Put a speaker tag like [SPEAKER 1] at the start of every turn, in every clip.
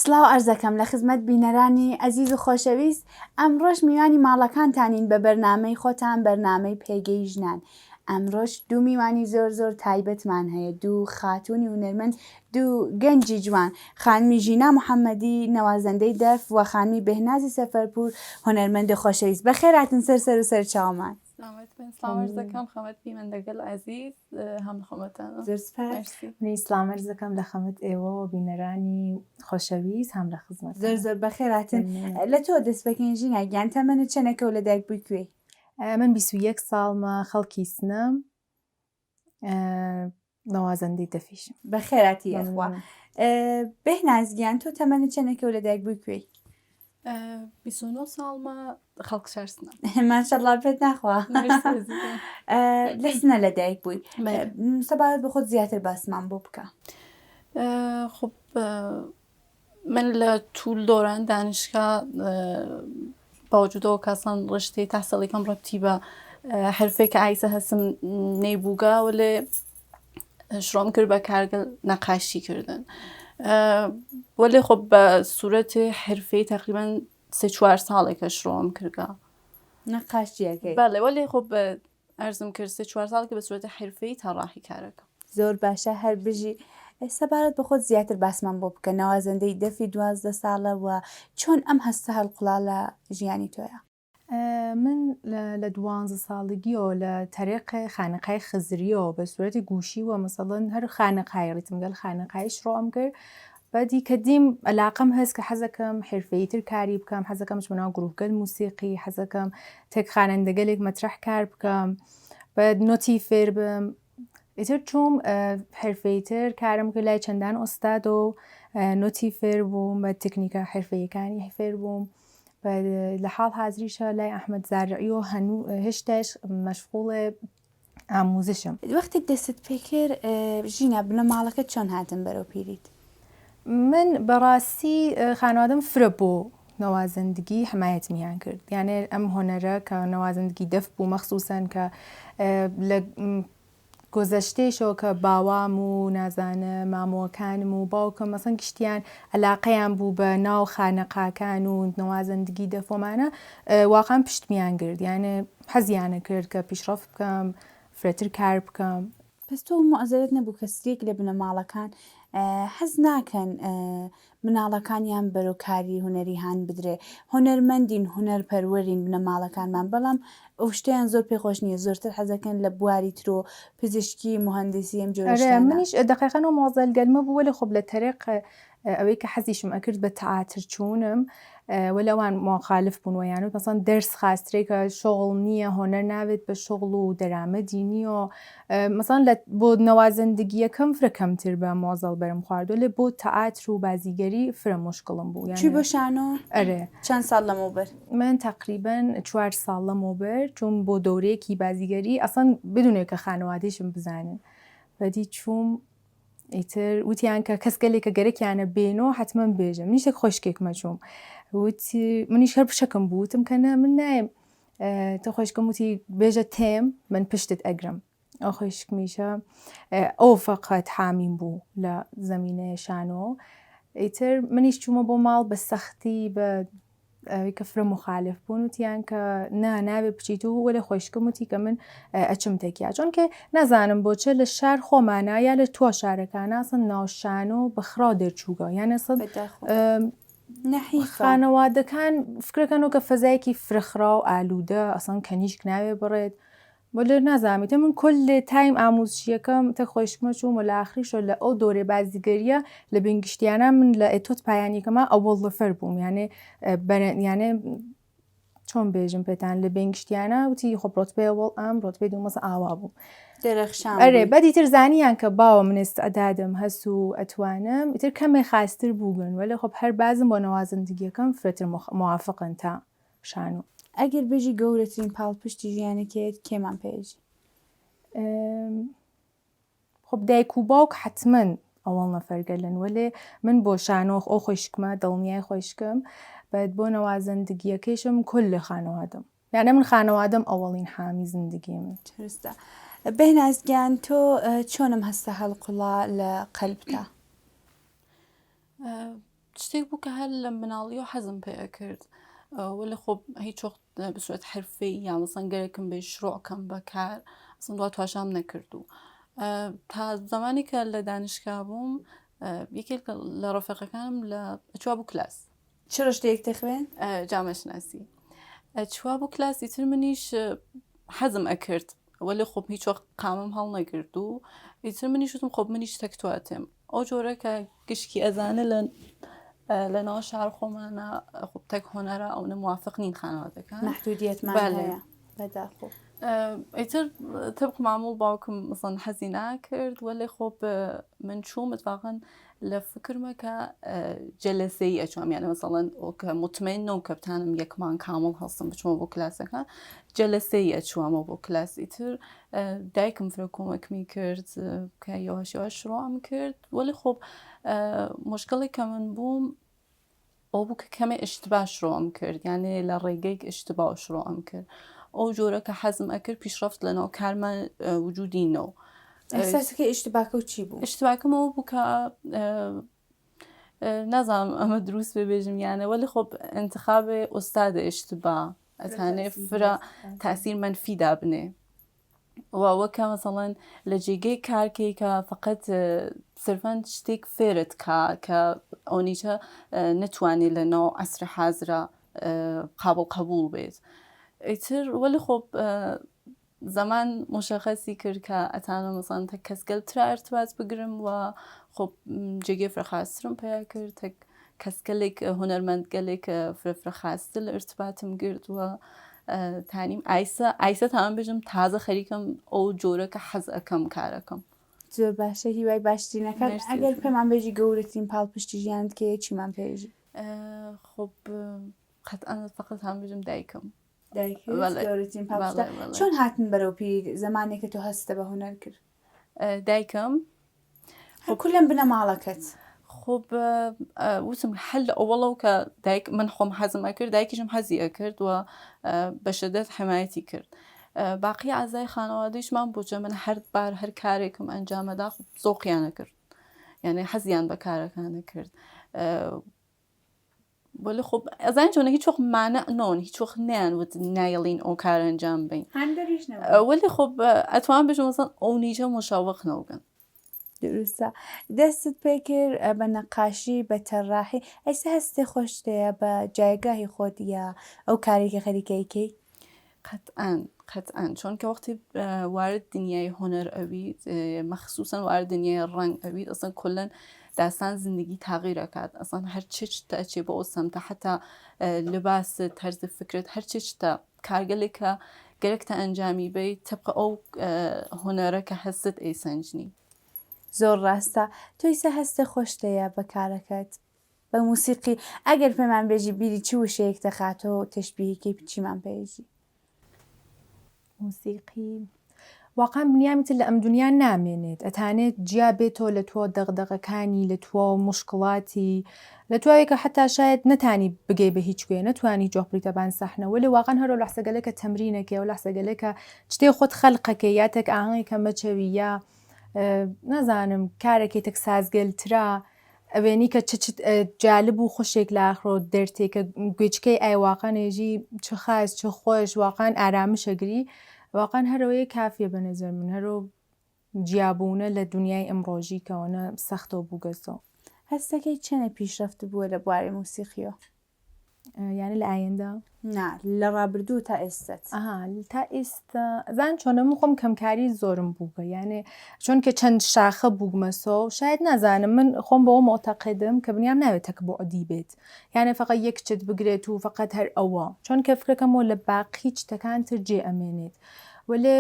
[SPEAKER 1] سڵاو ئەرز دەکەم لە خزمەت بینەرانی ئەزیز و خۆشەویست. ئەمڕۆژ میوانی ماڵەکانتانین بە بەرنامەی خۆتان، بەرنامەی پێگەی ژنان. ئەمڕۆژ دوو میوانی زۆر تایبەتمان هەیە، دوو خاتوونی هونەرمەند، دوو گەنجی جوان، خانمی ژینا محەممەدی نەوازەندەی دەف و خانمی بێهنازی سەفەرپور هونەرمەندی خۆشەویست. بەخێرهاتن سەر و سەر چاومان.
[SPEAKER 2] سلام عرض دەکەم خەمەت بینەندەگەل عەزیز هەم خەمەتانە.
[SPEAKER 1] زۆر سپاس.
[SPEAKER 3] منی سلام عرض دەکەم لە خەمەت ئێوە و بینەرانی خۆشەویست هەم لە خزمەت.
[SPEAKER 1] زۆر بەخێرهاتن. لە تۆ دەست بەکەین ژینا، گیان تەمەنت چەندەکە و لە دایک بووی کوێ؟
[SPEAKER 3] من 21 ساڵمە، خەڵکی سنەم، نەوازەندەی دەفیشم.
[SPEAKER 1] بەخێراتی یەخوا. بێهناز گیان تۆ تەمەنت چەندەکە و لە دایک بووی کوێ؟
[SPEAKER 2] 29 ساڵمە، خەڵک شارسنە.
[SPEAKER 1] ماشەڵڵا پێت ناخوا. لە سنە لە دایک بووی. سەبارەت بە خۆت زیاتر باسمان بۆ بکە.
[SPEAKER 2] خب من لە توول دۆران دانیشگا باوجودەوە کەسان ڕشتەی تەحسیڵیەکەم ڕەبتی بە حرفێکە ئایسە هەستم نەیبووگا و لێ شڕۆم کرد بە کارگەل نەقاشی کردن. ولی خب بە سوورەتی حرفەی تقریبا 3-4 ساڵێکە شڕۆم کردگا
[SPEAKER 1] نەقاشیەکەی.
[SPEAKER 2] بەڵێ ولی خب ئەرزم کرد 3-4 ساڵێکە بە سوورەتی حرفەی تا ڕاهی کارەکەم.
[SPEAKER 1] زۆر باشە هەر بژی. سەبارەت بە خۆت زیاتر باسمان بۆ بکە. نەوازەندەی دەفی 12 ساڵەوە چۆن ئەم هەستە هەڵقوڵا لە ژیانی تۆیە؟
[SPEAKER 3] من لە 12 ساڵگیەوە لە تەریقی خانەقای خزریەوە بە سوورەتی گوشیوە مەسەڵەن هەر خانەقای ڕیتمگەل خانەقای شڕۆم کرد. بەدی کە دیم ئەلاقەم هەست کە حەزەکەم حرفەییتر کاری بکەم، حەزەکەم چمەناو گروپگەل موسیقی، حەزەکەم تێک خانەندەگەلێک مەترەح کار بکەم، بە نۆتی فێر بم. ئیتر چووم حرفەییتر کارم کرد لای چەندان ئۆستاد و نۆتی فێر بووم، بە تکنیکە حرفەییەکانی فێر بووم. لە حاڵ حازریشە لای ئەحمەد زارعی و هێشتاش مەشغوڵێ ئاموزشم.
[SPEAKER 1] وەختی دەست پێ کرد ژینا بنەماڵەکەت چۆن هاتن بەرەو پیریت؟
[SPEAKER 3] من بەڕاستی خانوادەم فرە بۆ نەوازەندگی حمایەتمیان کرد. یانێ ئەم هۆنەرە کە نەوازەندگی دەف بوو مەخسووسەن کە لە گۆزەشتێشەوە کە باوام و نازانە مامۆکانم و باوکم مەسەن گشتیان ئەلاقەیان بوو بە ناو خانەقاکان و نەوازەندگی دەفۆمانە واقعا پشتمیان کرد. یانێ حەزیانە کرد کە پیشڕەف بکەم، فرەتر کار بکەم.
[SPEAKER 1] پس تۆ مەعزەرت نەبوو کە سرێک لە بنەماڵەکان حەز ناکەن مناڵەکانیان بەرەو کاری هونەری هان بدرێ؟ هونەرمەندین، هونەرپەروەرین بنەماڵەکانمان، بەڵام ئەو شتیان زۆر پێخۆش نییە، زۆرتر حەزەکەن لە بواری ترۆ، پزیشکی، مهندسی ئەم جۆرە شتانە.
[SPEAKER 3] منیش دقیقاً مۆزەل گەلمە بوو ولی خب لە تەریق ئەوەی کە حەزیشم ئەکرد بە تەئاتر چوونم و لەوان مخالف بوون ویانوت مەسەڵەن دەرس خاسترێکە شغڵ نییە، هۆنەر ناوێت بە شغڵ و دەرامەدی نییە. مەسەڵەن بۆ نەوازەندگیەکەم فرە کەمتر بە مۆزەڵ بەرم خواردووە، لێ بۆ تەئاتر و بازیگەری فرە مشکڵم بوو.
[SPEAKER 1] چی بۆ شانۆ؟
[SPEAKER 3] ئەرێ
[SPEAKER 1] چەند ساڵ لەمەوبەر؟
[SPEAKER 3] من تقریباً 4 ساڵ لەمەوبەر چوون بۆ دەورەیەکی بازیگەری ئەسڵەن بدونێت کە خانەوادەیشم بزانن. بەدی چووم ئیتر وتیان کە کەس گەلێکە گەرەکیانە بێنەوە حتمما بێژم. منیشێک خۆشکێکمە چووم، وتی منیش هەر پشەکەم بوو، وتم کە نە من نایم تۆ خۆشکم، وتی بێژە تێم من پشتت ئەگرم. ئەو خۆشکمیشە ئەو فەقەت حامیم بوو لە زەمینەیە شانۆ. ئیتر منیش چوومە بۆ ماڵ بە سەختی بە کە فرە مخالف بوون، وتیان کە ناوێ بچیت و وەلێ خۆشکم، وتی کە من ئەچم تێکیا، چۆنکە نازانم بۆچە لە شار خۆمانە یا لە تۆ شارەکانە ئەسڵ ناوشان و بەخرا دەرچووگە، یانە سەد خانەوادەکان فکرەکەنەوە کە فەزایەکی فرەخرا و ئالوودە ئەسڵەن کەنیشک ناوێ بڕێت. وەلێ نازانیتە من کل تایم ئاموزشیەکەم تە خۆشکمە چووم و لە ئاخریشۆ لە ئەو دۆرێ بازیگەریە لە بنگشتیانە من لە ئێتۆت پایانیەکەمە ئەوەڵەفەر بووم. یانێ چۆن بێژم پێتان لە بنگشتیانە وتی خۆ ڕۆتبێ وەڵ ئەم ڕۆتبێ دومەسە ئاوا بوو
[SPEAKER 1] دەرەخشان.
[SPEAKER 3] ئەرێ بەدیتر زانیان کە باوە منست ئەدادم هەس و ئەتوانم، ئیتر کەمێ خاستر بووگن، وەلێ خۆ هەر بازم بۆ نەوازەندگیەکەم فرەتر موافقن تا شانۆ.
[SPEAKER 1] ئەگەر بێژی گەورەترین پاڵپشتی ژیانەکەیت کێمان پێژی؟
[SPEAKER 3] خب دایک و باوک حتمما ئەوەڵ نەفەرگەلن وەلێ من بۆ شانۆخ ئەو خۆشکمە دڵنیای خۆشکم بەد بۆ نەوا زەندگیەکەیشم کل لە خانەوادەم یانە من خانەوادەم ئەوەڵین حامی زندگی من.
[SPEAKER 1] درستە. بەهنازگیان تۆ چۆنم هەستە هەڵقوڵا لە قەلبتە؟
[SPEAKER 2] شتێک بوو کە هەر لە مناڵی و حەزم پێ کرد ولی خب هیچ وقت بصورت حرفی یا مثلا گەرەکم بێ شروعکەم بەکار ئەسڵ دوا تواشام نەکردو تا زمانی کە لە دانشگا بووم یەکێک لە ڕەفیقەکانم لە چوا بوو کلاس
[SPEAKER 1] چ ڕۆژتێک دەخوێن؟
[SPEAKER 2] جامەشناسی چوا بوو کلاسی تر منیش حەزم ئەکرد ولی خب هیچ وقت قامم هەڵ نەگرت و ئیتر منیش وتم خب منیش تەکتواتێم ئەو جۆرە کە گشکی ئەزانە لە ناو شار خۆمانە خب تەک هۆنەرە ئەو نەموافق نین خانەوادەکان
[SPEAKER 1] محدودیەتمان هەیە بەداخۆ.
[SPEAKER 2] ئیتر طبق معمول باوکم مثلا حەزی ناکرد ولی خب من چووم اتفاقا لە فکرمە کە جەلەسەی ئەچوام یانە مثلا کە مطمئنەوە کە بتانم یەکمان کامڵ هەڵسم بچمەوە بۆ کلاسەکە جەلەسەی ئەچوامەوە بۆ کلاس ئیتر دایکم فرە کۆمەکمی کرد کە یەوەش یەوەش شڕۆم کرد ولی خب مشکڵی کە من بووم ئەو بوو کە کەمێ ئشتبا شڕۆم کرد یعنی لە ڕێگەیەک ئشتبا شڕۆم کرد ئەو جۆرە کە حەزم ئەکرد پیشڕەفت لەناو کارمان وجودینەوە.
[SPEAKER 1] ئەحساسەکە ئیشتباکە و چی بوو؟
[SPEAKER 2] ئیشتباکەمەوە بوو کە نازانم ئەمە دروست ببێژم یانە ولی خب انتخابێ ئوستادە ئیشتبا ئەتانێ فرە تاثیر منفی دابنێ وەکە مەسەڵەن لە جێگەی کارکەی کە فقط سرفەن شتێک فێرت کە ئەوەنیچە نتوانێت لە ناو عەسرە حازرە قابل قبول بێت. ئیتر ولی خب زمان مشخصی کرد کە ئەتانە مەسەڵەن تەک کەسگەلترا ارتباط بگرم و خب جێگەی فرەخاسترم پێیا کرد تەک کەسگەلێک هونەرمەندگەلێک فرەخاستر لە ارتباطم گرت و تانیم ئایسە تامان بێژم تازە خەریکم ئەو جۆرە کە حەز ئەەکەم کارەکەم.
[SPEAKER 1] زۆر باشە هیوای باشترینەکەت ئەگەر پێمان بێژی گەورەترین پاڵپشتی ژیانت کێ چیمان پێژی؟
[SPEAKER 2] خب قەتعاً فقط هەم بێژم دایکم.
[SPEAKER 1] گەورەترین پاڵپشتە چۆن هاتن بەرەو پیر زمانێکە تۆ هەستە بە هونەر کرد؟
[SPEAKER 2] دایکم
[SPEAKER 1] کولم بنە ماڵەکەت.
[SPEAKER 2] خب وتم هەل ئەوڵەو کە دایک من خۆم حەزم ئەکرد دایکیشم حەزی ئەکرد و بە شدەت حمایەتی کرد. باقی ئازای خانەوادەیشمان بۆ جە من هەر بار هەر کارێکم ئەنجامەدا زۆقییانە کرد یعنی حەزیان بە کارەکانە کرد ولی خب ئەزان چۆنە هیچ وەخت مانە نۆن هیچ وەخت نیانوت نایڵین ئەو کارە ئەنجام بین ولی خب ئەتوان بێژم مەسەڵەن ئەو نیجە مشاوق نەوگەن.
[SPEAKER 1] درستە. دەستت پێ کرد بە نەقاشی بە تەڕاحی ئەیسا هەستێ خۆشتەیە بە جایگاهی خۆت یا ئەو کارێکی خەریکەیکەی؟
[SPEAKER 2] قەتعاً چۆن کە وەختی وارد دنیای هۆنەر ئەویت مەخصوصەن وارد دنیای ڕنگ ئەویت ئەسڵن کولەن داستان زندگی تاغیرەکات ئەسڵن هەر چ ئەچێ بۆ ئەو سەمتە حتا لباست تەرز فکرت هەر چ کارگەلێکە گەرەکتە ئەنجامی بیت تەبقە ئەو هۆنەرە کە هەست ئەیسەنجنی.
[SPEAKER 1] زۆر ڕاستە. تۆیسە هەستە خۆشتەیە بە کارەکەت بە موسیقی ئەگەر پێمان بێژی بیری چی وشەیەک دەخاتەوە تەشبیهەکەی چیمان پێژی؟
[SPEAKER 3] موسیقی واقعا بنیامتر لە ئەم دنیا نامێنێت ئەتانێت جیا بێتەوە لە تۆ دەغدەغەکانی لە تۆ مشکڵاتی لە توایەکە حتا شاید نەتانی بگەی بە هیچ کوێ نەتوانی جۆخبریتە بان سەحنەوە لێ واقعا هەرۆ لەحسەگەلێکە تەمرینەکە و لەحسەگەلێکە شتێ خۆت خەلقەکە یا تەک ئاهەنگێکە مەچەوی یا نازانم کارێکی تەک سازگەلترا ئەوێنی کە جالب و خۆشێک لە ئاخرۆ دەرتێکە گوێچکەی ئایواقع نێژی چ خاز چ خۆش واقعا ئارامشەگری واقعا هەرەوەی کافیە بە نەزەر من هەرۆ جیابوونە لە دنیای ئەمڕۆژی کەوانە سەختەوە بووگەستەوە.
[SPEAKER 1] هەستەکەی چەنە پیشرەفت بووە لە بواری موسیقیەوە؟
[SPEAKER 3] یعنی لە ئایندا؟
[SPEAKER 1] نا لە ڕابردوو تا ئێستت.
[SPEAKER 3] تا ئێستا زان چۆنە من خۆم کەمکاری زۆرم بووگە یعنی چۆن کە چەند شاخە بووگمەسۆ شاید نازانم من خۆم بەوە مۆتەقیدم کە بنیام ناوێت تەک بۆ ئەدی بێت یعنی فقط یەک چت بگرێت و فقط هەر ئەوە چۆن کە فکرەکەمەوە لە باقی شتەکان تر جێ ئەمێنێت وەلێ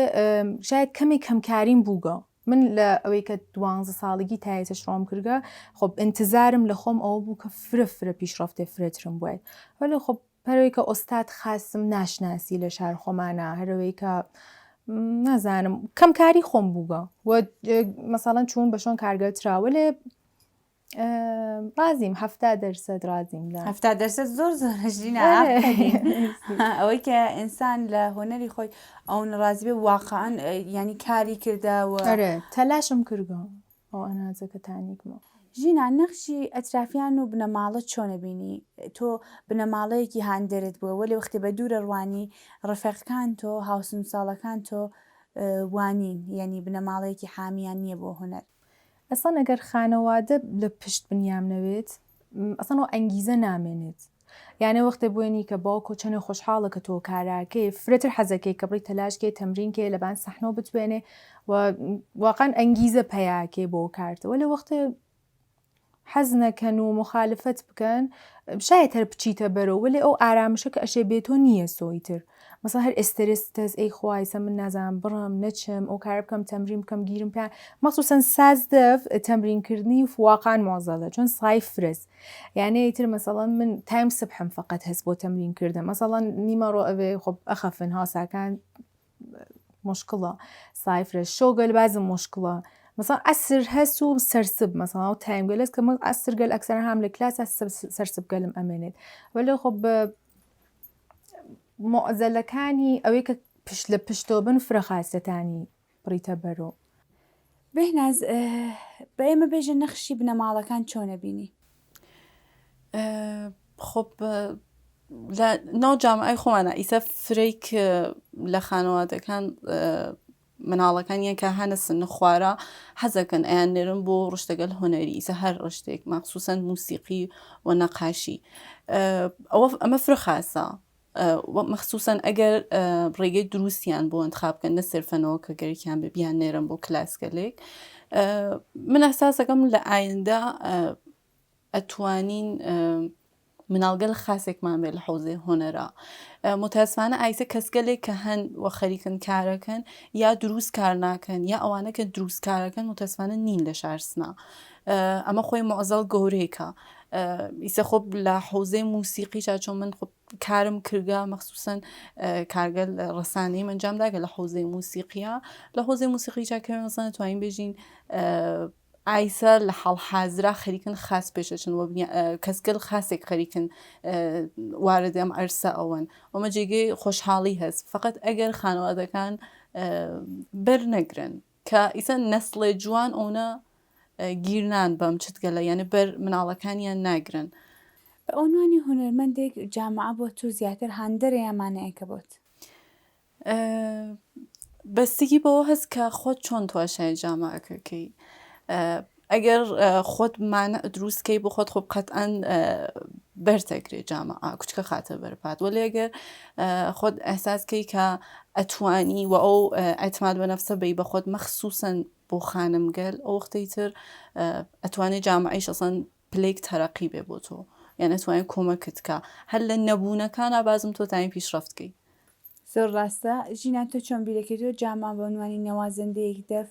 [SPEAKER 3] شاید کەمی کەمکاریم بووگە من لە ئەوەی کە 12 ساڵگی تایەتە شڕۆم کردگە خب انتظارم لە خۆم ئەوە بوو کە فرە پیشرەفتێ فرەترم بووێت ولی خب هەروەی کە ئۆستاد خاصم ناشناسی لە شار خۆمانە هەروەی کە نازانم کەم کاری خۆم بووگە و مەساڵەن چوون بەشۆن کارگەرتراوە لێ ڕازیم 70% ڕازیم لە
[SPEAKER 1] 70% زۆر زۆرژینە ئەوەی کە ئینسان لە هۆنەری خۆی ئەو ڕازی بێ واقعان ینی کاری کردەوە
[SPEAKER 3] تەلاشم کردگە ئەو ئەنازەکەتانیکمە.
[SPEAKER 1] ژینا نەخشی ئەترافیان و بنەماڵت چۆنە بینی تۆ بنەماڵەیەکی هاندێرت بووە وەلی وەختی بە دوورە ڕوانی ڕفێقەکان تۆ هاوسن ساڵەکان تۆ وانین یعنی بنەماڵەیەکی حامیان نییە بۆ هوەر.
[SPEAKER 3] ئەسان ئەگەر خانەوادە لە پشت بنیام نەوێت ئەسانەوە ئەنگیزە نامێنێت یانە وەختە بوێنی کە باوکۆ چەنێ خۆشحاڵە کە تۆ کاراکەی فرەتر حەزەکەی کە بڕی تەلاشکێ تەمرینکێ لەبان سەحنەوە بتوێنێ و واقعاً ئەنگیزە پەیاکێ بۆ کارتەوە لە وەختە حەز نەکەن و مخالفەت بکەن شاید هەر بچیتە بەرەوە لێ ئەو ئارامشە کە ئەشێ بێتۆ نییە سۆیتر مەسا هەر ئێستەرستەز ئەی خوایسە من نازانم بڕم نەچم ئەو کار بکەم تەمرین بکەم گیرم پێیان مەخسوسەن سازدەف تەمرینکردنی واقعاً مۆزەڵە چۆن سڵای فرز یانە ئیتر مەسەڵەن من تایم سبحم فقط هەست بۆ تەمرینکردن مەسەڵەن نیمەڕۆ ئەوێ خۆ ئەخەفن هاساکان مشکڵە سڵای فرز شۆگەل بازم مشکڵە مثلا ئەسر هەست و سەرسب مەسەڵا و تایمگەلەس کە من ئەسرگەل ئەکسەر هەم لە کلاس سەرسبگەلم ئەمێنێت وەلە خۆ بە مۆزەلەکانی ئەوەی کە پشت لە پشتۆ بن فرەخاستەتانی بڕیتە بەرۆ.
[SPEAKER 1] بێناز بە ئێمە بێژە نەخشی بنەماڵەکان چۆنە بینی؟
[SPEAKER 2] خۆ لە ناو جامعەی خۆمانە ئیسە فرەیک لە خانەوادەکان مناڵەکانیان کە هەنە سن خوارە حەزەکەن ئەیان نێرن بۆ ڕشتەگەل هۆنەری ئیسە هەر ڕشتێک مەخسوسەن موسیقی و نەقاشی ئەمە فرەخاسە مەخسوسەن ئەگەر ڕێگەی دروستیان بۆ انتخابکەن نە سرفەنەوە کە گەرەکیان ببیان نێرن بۆ کلاسگەلێک من ئەحساسەکەم لە ئایندە ئەتوانین مناڵگەل خاسێکمان بێت لە حوزەی هۆنەرە متاسفانە ئایسە کەسگەلێک کە هەن وە خەریکن کارەکەن یا دروست کار ناکەن یا ئەوانە کە دروست کارەکەن متاسفانە نین لە شارسنا ئەمە خۆی مۆزەڵ گەورەیەکە ئیسە خۆ لە حوزەی موسیقی چۆن من خۆ کارم کردگا مەخسوسەن کارگەل ڕسانەی منجام داگە لە حوزەی موسیقیە لە حوزەی موسیقی چاکەوێ مەسەن توانین بێژین ئایسە لە حاڵ حازرا خەریکن خاس پێشەچن وە کەسگەل خاسێک خەریکن واردەم ئەرسە ئەوەن ئەمە جێگەی خۆشحاڵی هەست فقط ئەگەر خانەوادەکان بەرنەگرن کە ئیسە نەسڵێ جوان ئەوە گیرنان بەم چتگەلە یعنی بەر مناڵەکانیان ناگرن.
[SPEAKER 1] بە ئەوانوانی هونەرمەندێک جامعە بۆ تو زیاتر هاندەرە یامانەیەکە بۆت؟
[SPEAKER 2] بەستگی بەوە هەست کە خۆت چۆن تواشای جامعەکەکەی ئەگەر خۆت مانە دروستکەی بۆ خۆت خۆب قەتئەن بەرتەگرێت جامعە کوچکە خاتە بەرپات وەلی ئەگەر خۆت ئەحساسکەی کە ئەتوانی و ئەو ئەتماد بە نەفسە بی بە خۆت مەخسوسەن بۆ خانمگەل ئەو وەختەی تر ئەتوانێت جامعەیش ئەسەن پلەیەک تەرەقی بێ بۆ تۆ یان ئەتوانێت کۆمەکت کە هەر لە نەبوونەکانە بازم تۆ تاین پیشڕەفتکەی.
[SPEAKER 1] زۆر ڕاستە ژینا تۆ چۆن بیرەکەیتەوە جامعە بە عنوانی نەوازەندەیەک دەف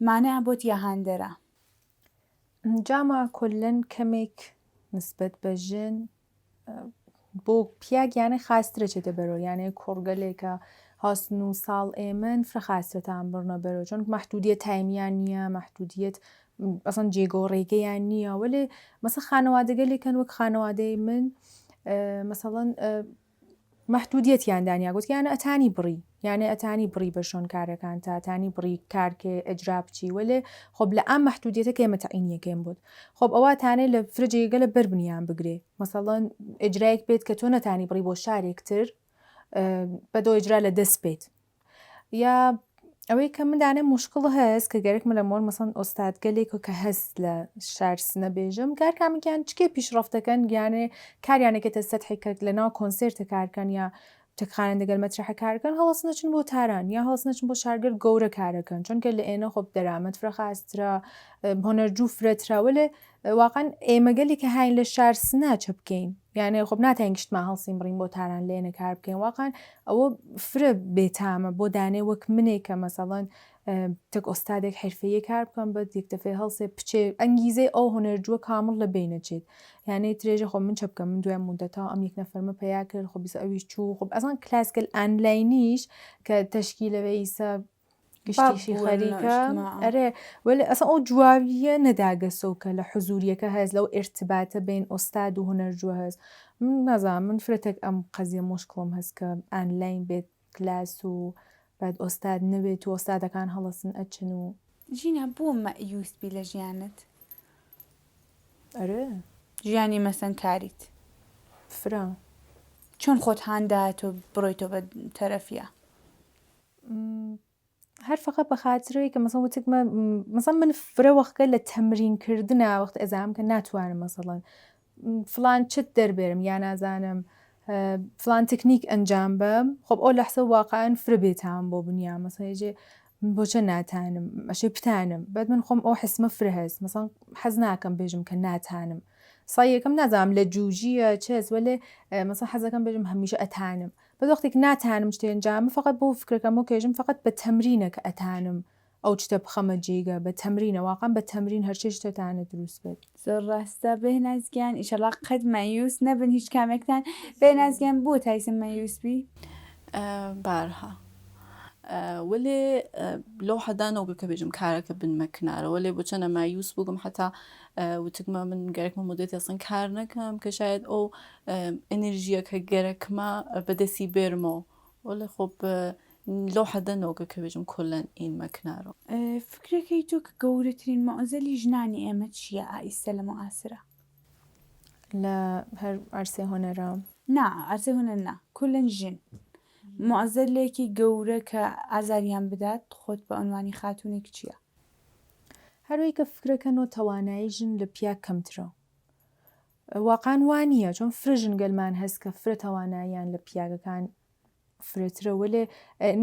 [SPEAKER 1] مانە بۆت یا هاندەرە؟
[SPEAKER 3] جامعە کۆلەن کەمێک نسبەت بە ژن بۆ پیاک یانە خاسترە چێتە بەرەوە یانەیە کۆڕگەلێکە هاستن و ساڵ ئێمن فرەخاسترەتان بڕنە بەرەوە چۆن مەحدودیت تایمیان نییە مەحدودیت ئەسەن جێگۆ ڕێگەیان نییە وەلێ مەسە خانەوادەگەلێکن وەک خانەوادەی من مەسەڵەن مەحدودیەتیان دانیا گوت یانە ئەتانی بڕی یانە ئەتانی بڕی بە شۆن کارەکان تا ئەتانی بڕی کارکێ ئەجرا بچی وەلێ خۆب لە ئەم مەحدودیەتە کە ئێمە تەعینیەکەم بوت خۆب ئەواتانەی لە فرجێگە لە بربنیان بگرێ مەسەڵەن ئەجرایەک بێت کە تۆ نەتانی بڕی بۆ شارێکتر بەدۆ ئەجرا لە دەست بێت یا ئەوەی کە مندانە مشکڵ هەست کە گەرەکمە لە مۆر مەسەن ئۆستادگەلێک کە هەست لە شارسنە بێژم کارکامێکیان چکێ پیشڕەفتەکەن گیانێ کاریانێکێتە سەدحی کرد لە ناو کۆنسێرتە کارکەن یا تەکخانە دەگەل مەترحە کارکەن هەڵس نەچن بۆ تاران یا هەڵس نەچن بۆ شارگەر گەورە کارەکەن چونکە لە ئێنە خۆب دەرامەت فرەخاسترا هۆنەرجوو فرەتراوە لێ واقعاً ئێمەگەلی کە هاین لە شارسنا چە بکەین یانێ خۆ ناتوانین گشتمان هەڵسیم بڕین بۆ تاران لێنە کار بکەین واقعان ئەوە فرە بێتامە بۆ دانێ وەک منێک کە مەسەڵەن تێک ئۆستادێک حرفەیە کار بکەم بە یەکدەفێ هەڵسێ پچێ ئەنگیزەی ئەو هونەرجووە کامڵ لە بینەچێت یانەی درێژە خۆ من چ بکەم من دوای مودەتەوە ئەم یەک نەفەرمە پیا کرد خۆ بیست ئەویش چوو خۆ ئەزان کلاسکل ئەنلاینیش کە تەشکیلەوە ئیسا گشتیشی خەریکە ئەرێ ولی ئەسا ئەو جواویە نەداگەسەوکە لە حزوریەکە هەز لەو ئێرتباتە بین ئۆستاد و هونەرجووە هەست من نازانم من فرەتێک ئەم قەزیە مشکڵم هەست کە ئەنلاین بێت کلاس و بعد ئۆستاد نەبێت و ئۆستادەکان هەڵەسن ئەچن و
[SPEAKER 1] ژینە بۆ مەیوسبی لە ژیانت
[SPEAKER 3] ئەرێ
[SPEAKER 1] ژیانی مەسەن کاریت
[SPEAKER 3] فرە
[SPEAKER 1] چۆن خۆت هانداتۆ بڕۆیتۆ بە تەرەفیە
[SPEAKER 3] هەر فقط بە خاطرەوەی کە مەسەڵەن وتێکمە مەسەڵەن من فرە وەختە لە تەمرینکردنە وەخت ئەزام کە ناتوانم مەسەڵەن فلان چت دەربێرم یا نازانم فلان تکنیک ئەنجام بم خۆب ئەو لەحسە واقعان فرە بێتام بۆ بنیا مەسەڵێژێ بۆچە ناتانم ئەشێ پتانم بعد من خۆم ئەو حسمە فرە هەست مەسەڵەن حەز ناکەم بێژم کە ناتانم سای یەکەم نازانم لە جووجیە چێز وەلێ مەسەڵەن حەزەکەم بێژم هەمیشە ئەتانم بە وەختێک ناتانم شتێ ئەنجامە فقط بۆ فکرەکەم و کێژم فقط بە تەمرینە کە ئەتانم ئەو شتە بخەمە جێگە بە تەمرینە واقعا بە تەمرین هەرچێ شتێتانە دروست بێت
[SPEAKER 1] زۆر ڕاستە بێنازگیان ئیشەڵا قەت مەیوس نەبن هیچ کامێکتان بێنازگیان بۆ تایسم مەیوسبی
[SPEAKER 2] بارها وەلێ لەو حەدانەوە کە بێژم کارەکە بنمە کنارە وەلێ بۆچەنە مایوس بووگم حتا وتکمە من گەرەکمە مدەتی ئەسڵن کار نەکەم کە شاید ئەو ئەنرژیەکە گەرەکمە بەدەستی بێرمەوە وەلێ خۆب لەو حەدەنەوە کە بێژم کۆلەن ئینمە کنارەوە
[SPEAKER 1] فکرەکەی تۆ کە گەورەترین مەعزەلی ژنانی ئێمە چییە ئایستە لە مەعاسرە
[SPEAKER 3] لە هەر ئەرسێ هۆنەرە
[SPEAKER 1] نا ئەرسێ هونەر نا کولەن ژن مەعزەلێکی گەورە کە ئازاریان بدات خۆت بە ئەنوانی خاتونێک چییە
[SPEAKER 3] هەروەی کە فکرەکەنەوە توانایی ژن لە پیا کەمترە واقعان وانە چۆن فرژن گەلمان هەست کە فرە تواناییان لە پیاگەکان فرەترە وەلێ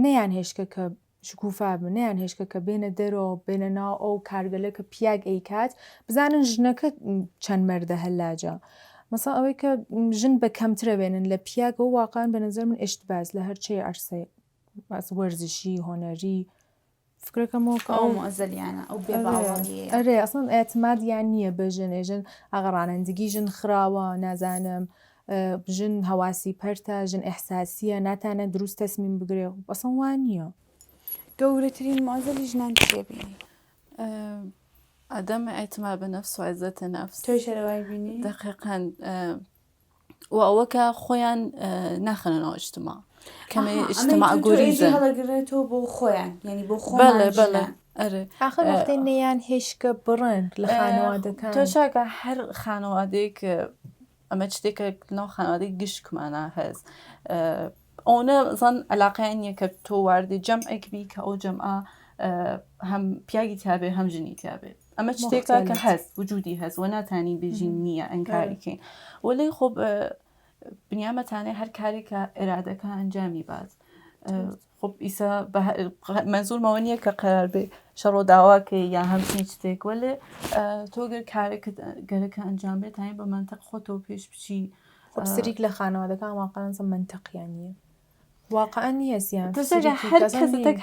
[SPEAKER 3] نەیان هێشکە کە شکوفا بن نەیان هێشکە کە بێنە دەرەوە بێنە ناو ئەو کارگەلە کە پیاگ ئەیکات بزانن ژنەکە چەند مەردە هەلاجە مەسا ئەوەی کە ژن بە کەمترە بێنن لە پیاگە و واقعان بە نەزەر من ئشت باز لە هەرچێ ئەرسێ وەرزشی هۆنەری فکرەکەمەوە کە
[SPEAKER 1] ئەو مەعزەلیانە ئەو بێباوەڵیە
[SPEAKER 3] ئەرێ ئەسڵن ئێتمادیان نییە بە ژن ژن ئاغەڕانندگی ژن خراوە نازانم ژن هەواسی پەرتە ژن ئەحساسیە ناتانە دروست تەسمیم بگرێ بەسەڵ وان نییە
[SPEAKER 1] گەورەترین مەعزەلی ژنان چێبینی
[SPEAKER 2] عدم اعتماد بنفس و عزت نفس
[SPEAKER 1] تۆی شەرەوای بینی
[SPEAKER 2] دقیقاً و ئەوە کە خۆیان ناخەنەوە اجتماع کەمە اجتماع گۆریزە
[SPEAKER 1] هەڵەگرێتەوە بۆ خۆیان یعنی بۆ
[SPEAKER 2] بەڵێ بەڵێ ئەرێ
[SPEAKER 3] آخر وەختێ نەیان هێشکە بڕن لە خانەوادەکان
[SPEAKER 2] تۆ شاکە هەر خانەوادەیەک ئەمە شتێکە ناو خانەوادەی گشتکمانە هەست ئەوە زەن علاقەیان نییە کە تۆ واردی جەمعێک بی کە ئەو جەمعە هەم پیاگی تابێ هەم ژنی تابێت ئەمە شتێکە کە هەست وجودی هەست و ناتانی بێژین نییە ئەنکاریکەین وەلێ خۆب بنیامەتانێ هەر کارێکە ئێرادەکە ئەنجامی بات خۆب ئیسا مەنزوورمەوە نییە کە قەرار بێ شەڕۆ داواکەی یا هەمچین شتێک وەلێ تۆ گەر کارێکت گەرەکە ئەنجام بێت هاین بە منتەق خۆتەوە پێش بچی
[SPEAKER 3] خۆب سریک لە خانەوادەکان واقعا منتەقیان نییە واقعا نییە زیان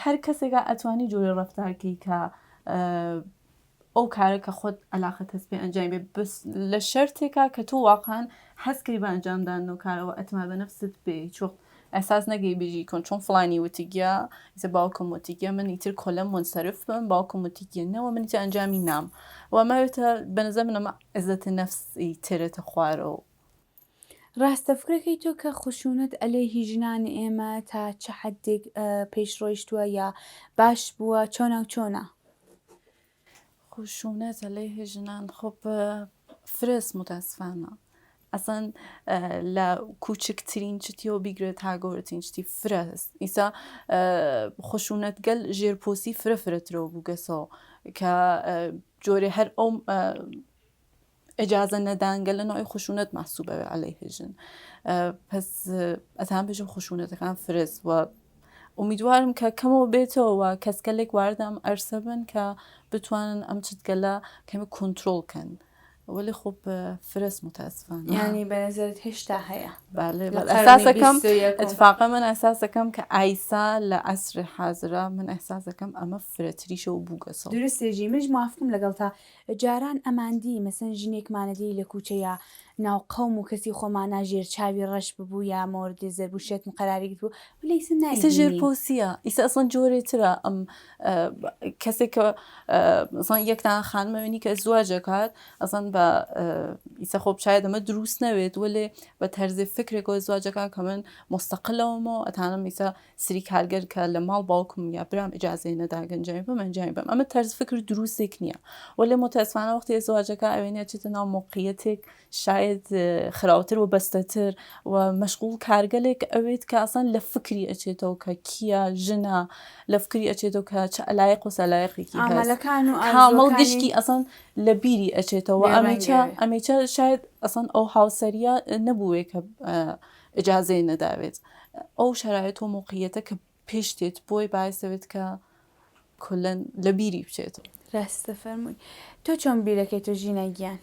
[SPEAKER 2] هەر کەسێکە ئەتوانی جۆرە ڕەفتارکەی کە ئەو کارێکە خۆت علاقەت هەست پێ ئەنجام بێ بس لە شەرتێکە کە تۆ واقعا هەستکەی بە ئەنجامدان و کارەوە ئەتما بە نەفست بێ چۆ ئەساس نەگەی بژی کۆن چۆن فڵانی وتیگە ئیسە باوکم وتیگە من ئیتر کۆلەم منسەرف بم باوکم وتیگەنەوە من ئیتر ئەنجامی نام وەمەوێتە بەنظر منەمە عزەتە نەفسی تێرێتە خوارەوە
[SPEAKER 1] ڕاستە فکرەکەی تۆ کە خشونەت ئەلەیهی ژنانی ئێمە تا چه حەدێک پێشڕۆیشتووە یا باش بووە چۆنە و چۆنە
[SPEAKER 2] خشونەت ئەلەیهی ژنان خۆب فرس متاسفانە ئەسەن لە کوچکترین چتیەوە بیگرێت تا گەورەترین شتی فرە هەست ئیسا خشونەت گەل ژێرپۆسی فرەترەوە بووگەسەوە کە جۆرێ هەر ئەو ئەجازە نەدانگە لە نوعی خشونەت محسوبەوە عەلەیهی ژن پس ئەتان بێژم خشونەتەکان فرس و ئومیدوارم کە کەمەوە بێتەوە و کەسکەلێک واردەم ئەرسە بن کە بتوانن ئەم چتگەلە کەمە کۆنترۆڵکەن ولی خب فرس متاسفانه
[SPEAKER 1] یعنی بەنظرت هێشتا هەیە
[SPEAKER 2] بله
[SPEAKER 1] لە
[SPEAKER 2] بله
[SPEAKER 1] قەرنی
[SPEAKER 2] ئەساسەکەم
[SPEAKER 1] 21م.
[SPEAKER 2] اتفاقا من ئەساسەکەم کە ئایسا لە ئەسر حازرا من ئەحساسەکەم ئەمە فرەتریشە و بووگەسەڵ
[SPEAKER 1] درستێژی منش موافقم لەگەڵ تا جاران ئەماندی مەسەن ژنێکمانەدی لە کوچەیە ناو قەوم و کەسی خۆمان ناژێر چاوی ڕەش ببوو یا مۆردی زەر بوو شێتم قەراریت بوو لەیسن
[SPEAKER 2] ئیسە ژێرپۆسیە ئیسە ئەسڵەن جۆرێترە ئەم کەسێک کە مثلا یەکتان خانمەوێنی کە زواجەکات ئەسڵەن بە ئیسە خۆ شاید ئەمە دروست نەوێت وەلێ بە تەرزێ فکرێکەوە زواجەکان کە من مستەقلەوەمەوە ئەتانم ئیسە سری کارگەر کە لە ماڵ باوکم یا برام ئجازەی نەدا گەنجامی بم ئەنجامی بم ئەمە تەرز فکر دروستێک نییە وەلێ متەسفانە وەختی زواجەکە ئەوێنێ چێتە ناو موقعیەتێک شاید خراوتر و بەستەتر و مەشغول کارگەلێک ئەوێت کە ئاسان لە فکری ئەچێتەوە کە کیە ژنە لە فکری ئەچێتەوە کە چ ئەلایق و سەلایقێکی
[SPEAKER 1] ئامالەکان و
[SPEAKER 2] کامەڵ گشتی ئەسان لە بیری ئەچێتەوە ئەمەیچە شاید ئەسان ئەو هاوسەریە نەبووێ کە ئجازەی نەداوێت ئەو شەرایەت و موقعیەتە کە پێش دێت بۆی باعثەوێت کە کولەن لە بیری بچێتەوە
[SPEAKER 1] ڕاستە فەرمووی تۆ چۆن بیرەکەی تۆ ژینە گیان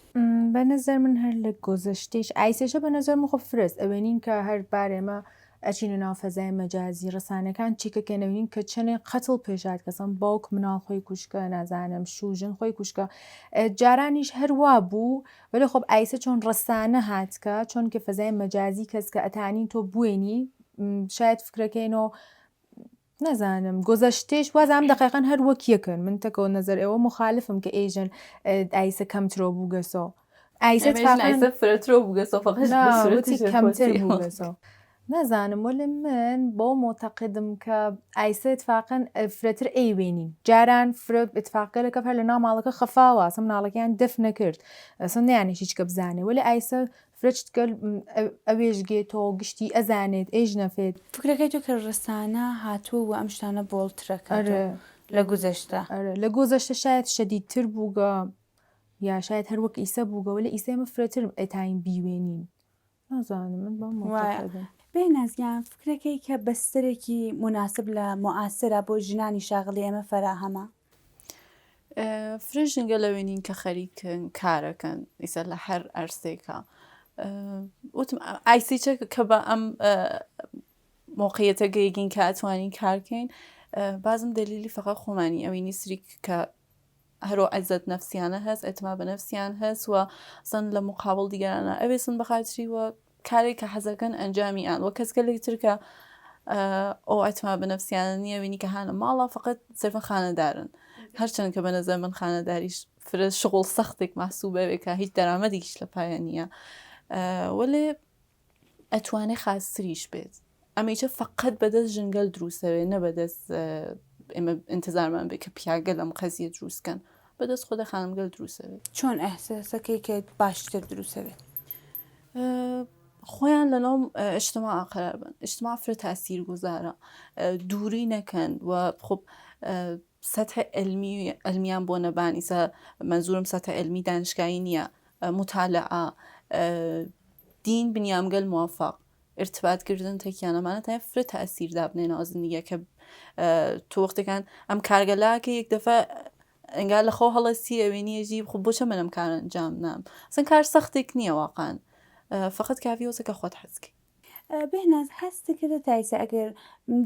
[SPEAKER 3] بە نظر من هەر لە گۆزەشتێش ئایسێشە بە نظر من خۆ فرست ئەوێنین کە هەر بارێمە ئەچینە ناو فەزای مەجازی ڕسانەکان چیکەکەنەوەین کە چنێ قەتڵ پێشات کەسم باوک مناڵ خۆی کوشکە نازانم شوژن خۆی کوشکە جارانیش هەروە بوو ولی خۆب ئایسە چۆن ڕسانە هاتکە چۆن کە فەزای مەجازی کەس کە ئەتانی تۆ بوێنی شاید فکرەکەینەوە نەزانم گۆزەشتێش وازام دقیقان هەر وەک یەکن من تەکەوە نەزەر ئێوە مخالفم کە ئێژن ئایسە کەمترۆ بووگەسەوە ئایسە
[SPEAKER 2] فرەترۆ بووگەسەوە
[SPEAKER 3] کەمتر بووگەسەوە نازانم وەلی من بۆ مۆتەقدم کە ئایسە اتفاقەن فرەتر ئەیوێنین جاران فرە اتفاقەکە هەر لە ناو ماڵەکە خەفاوە ئەسم ناڵەکەیان دەف نەکرد ئەسم نیانێ هیچ کە بزانێ ولی ئایسە فرەچگەل ئەوێژگێتەوە گشتی ئەزانێت ئێژ نەفێت
[SPEAKER 1] فکرەکەی تۆ کە ڕستانە هاتووە و ئەم شتانە بۆڵترەکە لە گوزەشتە
[SPEAKER 3] لە گۆزەشتە شاید شەدیدتر بووگە یا شاید هەر وەک ئیسە بووگە ولی ئیسێمە فرەتر ئەتاین بیوێنین نازانم من بۆ مۆتەقدم
[SPEAKER 1] بێ نازیان فکرەکەی کە بەسترێکی مناسب لە معاسرە بۆ ژنانی شاغڵی ئێمە فەراهەمە
[SPEAKER 2] فرژنگە لەوێنین کە خەریکن کارەکەن ئیسە لە هەر ئەرسێکە وتم ئایسیچە کە بە ئەم موقعیەتە گەیگین کە ئەتوانین کارکەین بازم دلیلی فقط خۆمانی ئەوینی سری کە هەرۆ عەزەت نەفسیانە هەست ئەتما بە نەفسیان هەست و سن لە مقابل دیگەرانە ئەوێسن بەخاتری وە کارێک کە حەزەکەن ئەنجامی ئان وە کەسگەلێک تر کە ئەو ئەتما بە نەفسیانە نییە وینی کە هانە ماڵە فقط سەرفە خانەدارن هەرچەند کە بە نەزە من خانەداریش فرە شغڵ سەختێک مەحسوبەوێ کە هیچ دەرامەدێکیش لە پایە نییە وەلێ ئەتوانێ خاستریش بێت ئەمەیچە فقط بەدەست ژنگەل دروستەوێ نە بەدەست ئێمە ئینتزارمان بێت کە پیاگە لەم قەزیە دروستکەن بەدەست خۆدە خانمگەل دروستەوێت
[SPEAKER 1] چۆن ئەحساسەکەی کە باشتر دروستەوێت
[SPEAKER 2] خۆیان لەناو ئیجتیماع قەرار بن ئیجتیماع فرە تاسیر گوزارە دووری نەکەن و خۆب سەتح ئەلمیان بۆ نەبان ئیسە منزورم سەتح ئەلمی دانشگایی نییە مطالعە دین بنیامگەل موافق ارتباطکردن تێکیانەمانە تا فرە تاسیردا بنێنە ناو زندگیە کە تۆ وەختەکان ئەم کارگەلاکە یەک دەفە ئەنگار لە خۆ هەڵەستی ئەوێنیەژی خۆ بۆچە من ئەم کار ئەنجام نام سن کار سەختێک نییە واقعاً فقط کافی وەسە کە خۆت حەزکی
[SPEAKER 1] بێناز هەستەکردە تایسە ئەگەر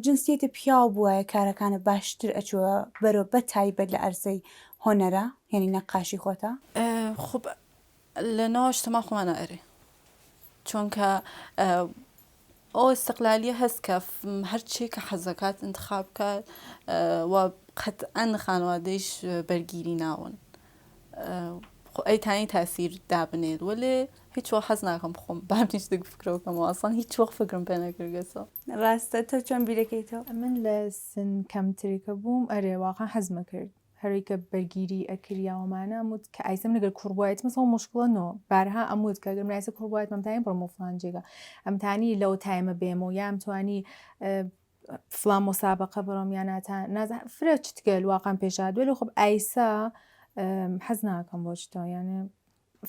[SPEAKER 1] جنسیەتە پیاو بووە کارەکانە باشتر ئەچووە بەرەو بە تایبەت لە ئەرزەی هۆنەرە یعنی نەقاشی خۆتە
[SPEAKER 2] خۆب لە ناو ئیجتیماع خۆمانە ئەرێ چونکە ئەو استقلالیە هەست کە هەرچێک کە حەزەکات انتخاب کات و قەتعەن خانوادەیش بەرگیری ناون ئەیتانی تاسیر دابنێت وەلێ هیچ وەخت حەز ناکەم خۆم بامنیش دەک فکرەوەکەمەوە ئەسڵان هیچ وەخت فکرم پێ نەکردگەسەوە
[SPEAKER 1] ڕاستە تۆ چۆن بیرەکەیتەوە
[SPEAKER 3] من لە سن کەمترێکە بووم ئەرێ واقع حەزمە کرد هەروەی کە بەرگیری ئەکریاوەمانە ئەموت کە ئایسەم لەگەر کوڕبایەت مەسەڵ مشکڵەنەوە بارها ئەموت کە گەر منایسە کوڕبایەت مەمتانی بڕم و فلان جێگە ئەمتانی لەو تایمە بێمەوە یا ئەمتوانی فلان مۆسابقە بڕۆم یا ناتان نازان فرە چتگەل واقعا پێشاد وێ لە خۆب ئایسا حەز ناکەم بۆ شتەوە یانێ